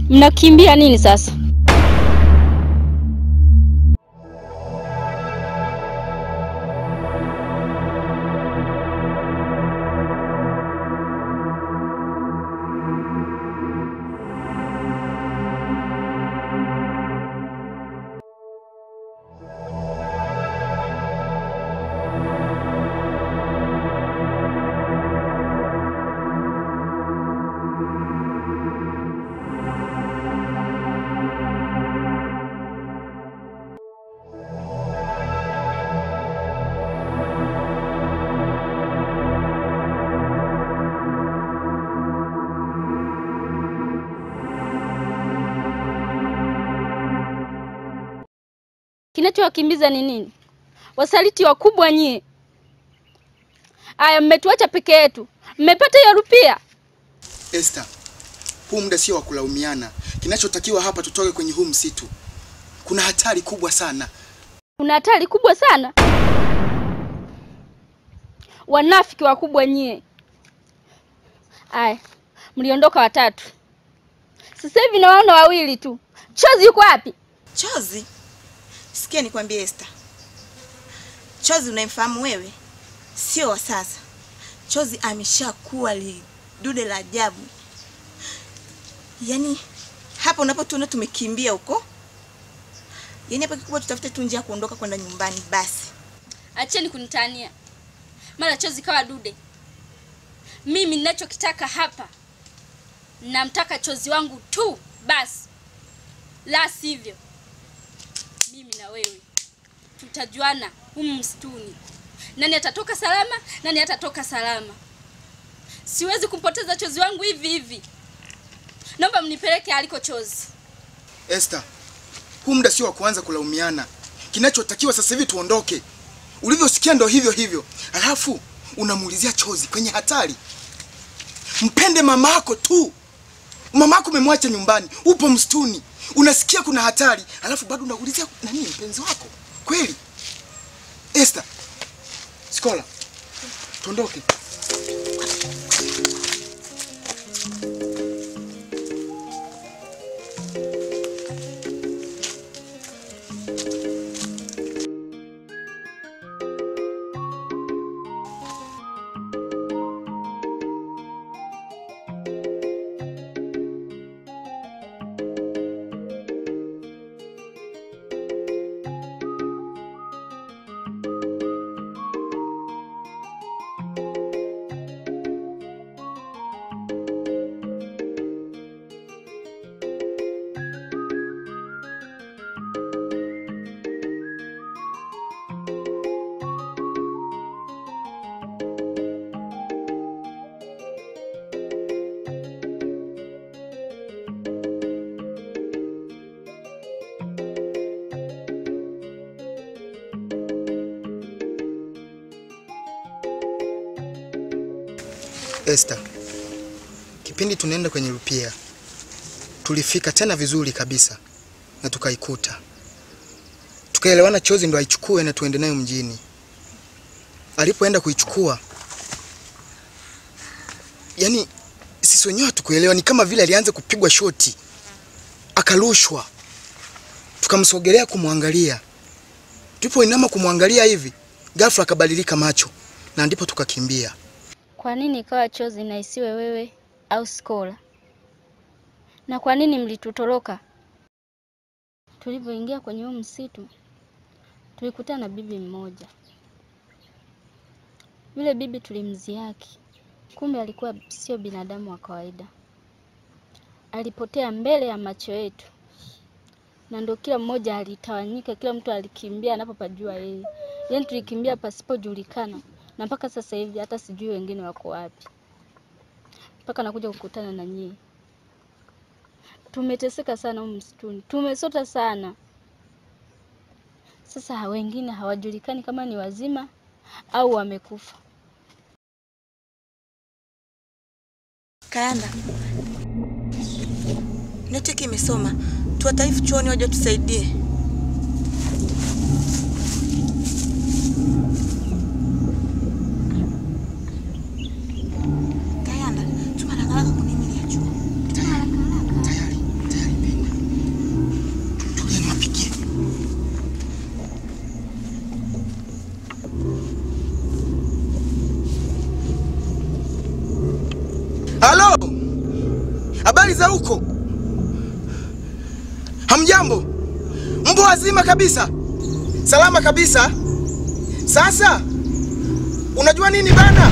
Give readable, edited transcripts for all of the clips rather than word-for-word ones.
Mnakimbia nini sasa? Kinachowakimbiza ni nini? Wasaliti wakubwa nyie. Aya, mmetuacha peke yetu. Mmepata hiyo rupia? Esther, huu muda sio wa kulaumiana. Kinachotakiwa hapa tutoke kwenye huu msitu. Kuna hatari kubwa sana. Kuna hatari kubwa sana? Wanafiki wakubwa nyie. Aya, mliondoka watatu. Sasa hivi nawaona wawili tu. Chozi yuko wapi? Chozi? Sikia nikwambie Esther. Chozi unayemfahamu wewe sio wa sasa. Chozi ameshakuwa lidude la ajabu. Yaani hapa unapotuona tumekimbia huko. Yaani hapa kikubwa tutafute tu njia kuondoka kwenda nyumbani basi. Acheni kunitania. Mara Chozi kawa dude. Mimi ninachokitaka hapa, namtaka Chozi wangu tu basi. La sivyo mimi na wewe tutajuana humu msituni. Nani atatoka salama, nani atatoka salama. Siwezi kumpoteza Chozi wangu hivi hivi. Naomba mnipeleke aliko Chozi. Esther, huu muda sio wa kuanza kulaumiana. Kinachotakiwa sasa hivi tuondoke. Ulivyosikia ndo hivyo hivyo. Alafu unamuulizia Chozi kwenye hatari. Mpende mamako tu. Mamako umemwacha nyumbani, upo msituni. Unasikia kuna hatari, alafu bado unaulizia nani mpenzi wako? Kweli? Esther, Skola, tuondoke. Esther, kipindi tunaenda kwenye rupia, tulifika tena vizuri kabisa na tukaikuta. Tukaelewana Chozi ndo aichukue na tuende nayo mjini. Alipoenda kuichukua, yani sisi wenyewe hatukuelewa, ni kama vile alianza kupigwa shoti. Akarushwa. Tukamsogelea kumwangalia. Tulipoinama kumwangalia hivi, ghafla akabadilika macho na ndipo tukakimbia. Kwa nini ikawa Chozi na isiwe wewe au Skola? Na kwa nini mlitutoroka? Tulipoingia kwenye huu msitu, tulikutana na bibi mmoja. Yule bibi tulimziaki. Kumbe alikuwa sio binadamu wa kawaida. Alipotea mbele ya macho yetu. Na ndio kila mmoja alitawanyika, kila mtu alikimbia anapopajua yeye. Yaani tulikimbia pasipojulikana. Na mpaka sasa hivi hata sijui wengine wako wapi. Mpaka nakuja kukutana na nyie. Tumeteseka sana humu msituni. Tumesota sana. Sasa wengine hawajulikani kama ni wazima au wamekufa. Kayanda, netiki imesoma. Tuwataifu chuoni waje tusaidie. Kayanda, tumaraka kunimilia chuo. Tayari. Halo, habari za huko? Hamjambo? Mpo wazima kabisa? Salama kabisa? Sasa unajua nini bana?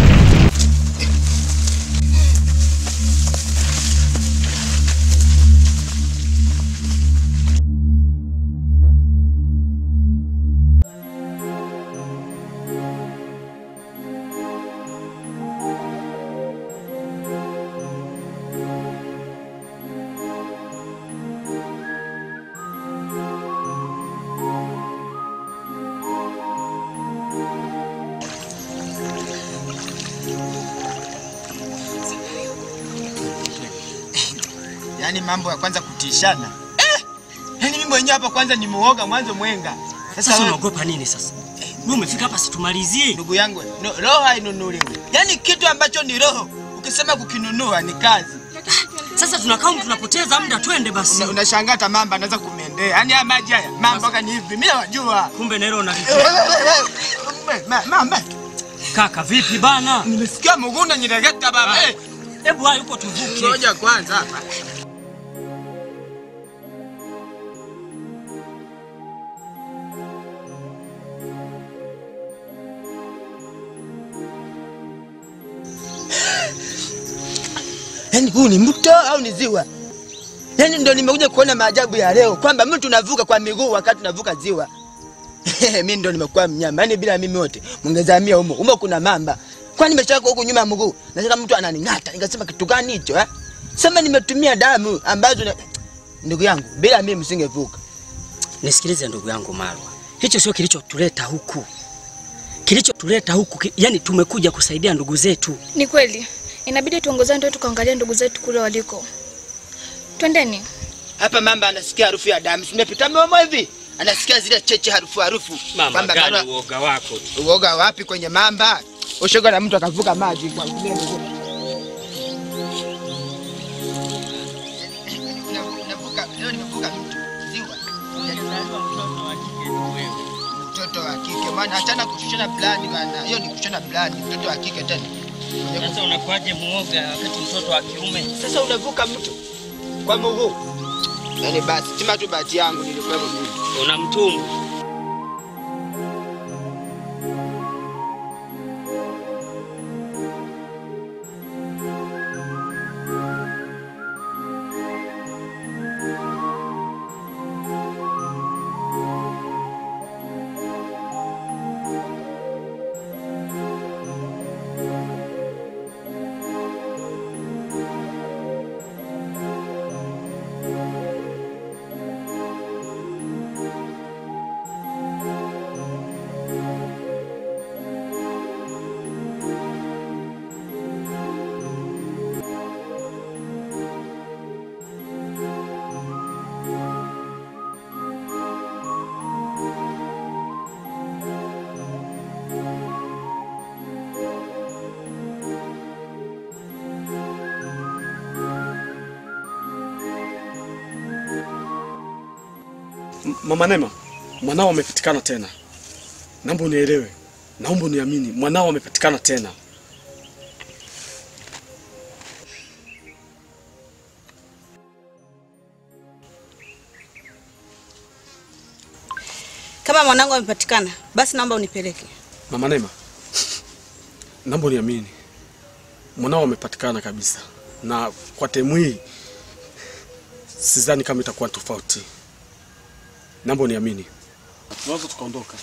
Yaani mambo ya kwanza kutishana. Yaani mimi mwenyewe hapa kwanza ni muoga mwanzo mwenga. Sasa unaogopa nini sasa? Wewe umefika hapa situmalizie. Ndugu yangu, roho hainunuliwi. Yaani kitu ambacho ni roho, ukisema kukinunua ni kazi. Sasa tunakaa tunapoteza muda, twende basi. Unashangaa hata mamba anaweza kumendea. Yaani haya maji haya, mamba kani hivi, mimi nawajua. Kumbe nero unalipia. Mamba. Kaka vipi bana? Nimesikia mguu nyiregeta baba. Hebu hayo uko tuvuke. Ngoja kwanza hapa. Yaani huu ni mto au ni ziwa? Yaani ndio nimekuja kuona maajabu ya leo kwamba mtu unavuka kwa miguu wakati unavuka ziwa. Mimi ndio nimekuwa mnyama. Yaani bila mimi wote mngezamia humo kuna mamba. Kwani nimeshaka huko nyuma ya mguu. Nataka mtu ananing'ata. Nikasema kitu gani hicho eh? Sema nimetumia damu ambazo ndugu yangu bila mimi msingevuka. Nisikilize ndugu yangu Marwa. Hicho sio kilichotuleta huku. Kilichotuleta huku yani tumekuja kusaidia ndugu zetu. Ni kweli. Inabidi tuongozane ndio tukaangalia ndugu zetu kule waliko. Twendeni. Hapa mamba anasikia harufu ya damu. Simepita mmoja hivi. Anasikia zile cheche harufu. Mamba gani uoga wako? Uoga wapi kwenye mamba? Ushoga na mtu akavuka maji kwa mneno. Leo nimevuka mtu ziwa. Mtoto wa kike maana achana kushushana plani bana. Hiyo ni kushana plani. Mtoto wa kike tena. Sasa unakuaje muoga wakati mtoto wa kiume? Sasa unavuka mtu kwa mguu. Yaani basi sima tu bahati yangu nilikuwa mimi. Una mtumbu. Mama Neema, mwanao amepatikana tena. Naomba unielewe. Naomba uniamini, mwanao amepatikana tena. Kama mwanangu amepatikana, basi naomba unipeleke. Mama Neema, naomba uniamini. Mwanao amepatikana kabisa. Na kwa temu hii sidhani kama itakuwa tofauti. Naomba uniamini. Tunaweza tukaondoka.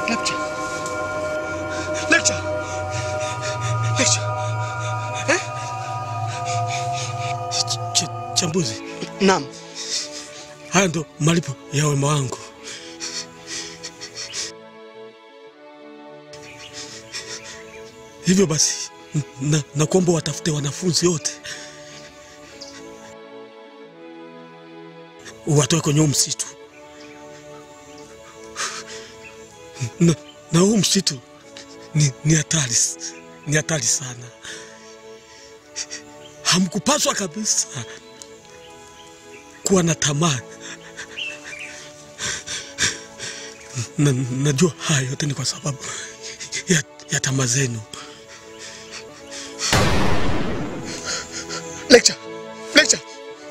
Lecture. Lecture. Lecture. Chambuzi. Naam. Haya ndo malipo ya wema wangu. Hivyo basi na kuomba watafute wanafunzi wote watoe kwenye msitu. Na huu msitu ni hatari sana. Hamkupaswa kabisa kuwa na tamaa. Najua hayo yote ni kwa sababu ya tamaa zenu. Lecture. Lecture.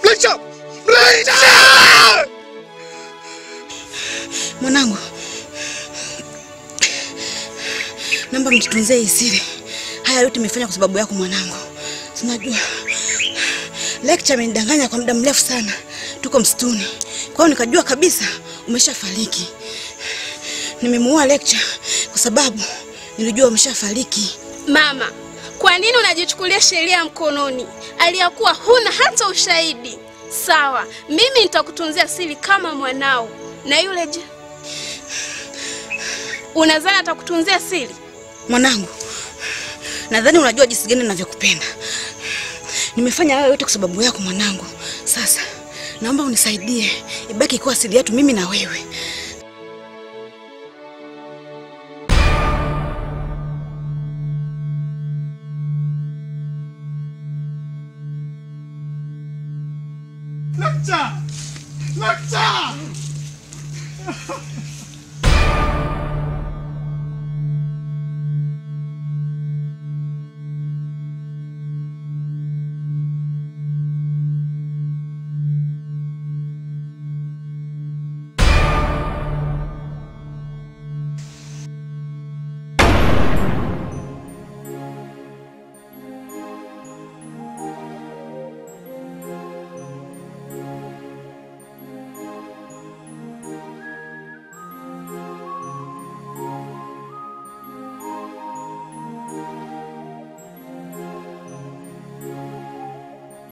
Lecture. Lecture. Mwanangu, naomba mjitunzie hii siri. Haya yote nimefanya kwa sababu yako mwanangu. Unajua Lecture amenidanganya kwa muda mrefu sana. Tuko msituni. Kwa hiyo nikajua kabisa umeshafariki. Nimemuua Lecture kwa sababu nilijua umeshafariki. Mama, kwa nini unajichukulia sheria mkononi aliyakuwa huna hata ushahidi? Sawa, mimi nitakutunzia siri kama mwanao. Na yule je? Unadhani atakutunzia siri? Mwanangu, nadhani unajua jinsi gani ninavyokupenda. Nimefanya hayo yote kwa sababu yako mwanangu. Sasa naomba unisaidie ibaki kuwa siri yetu mimi na wewe.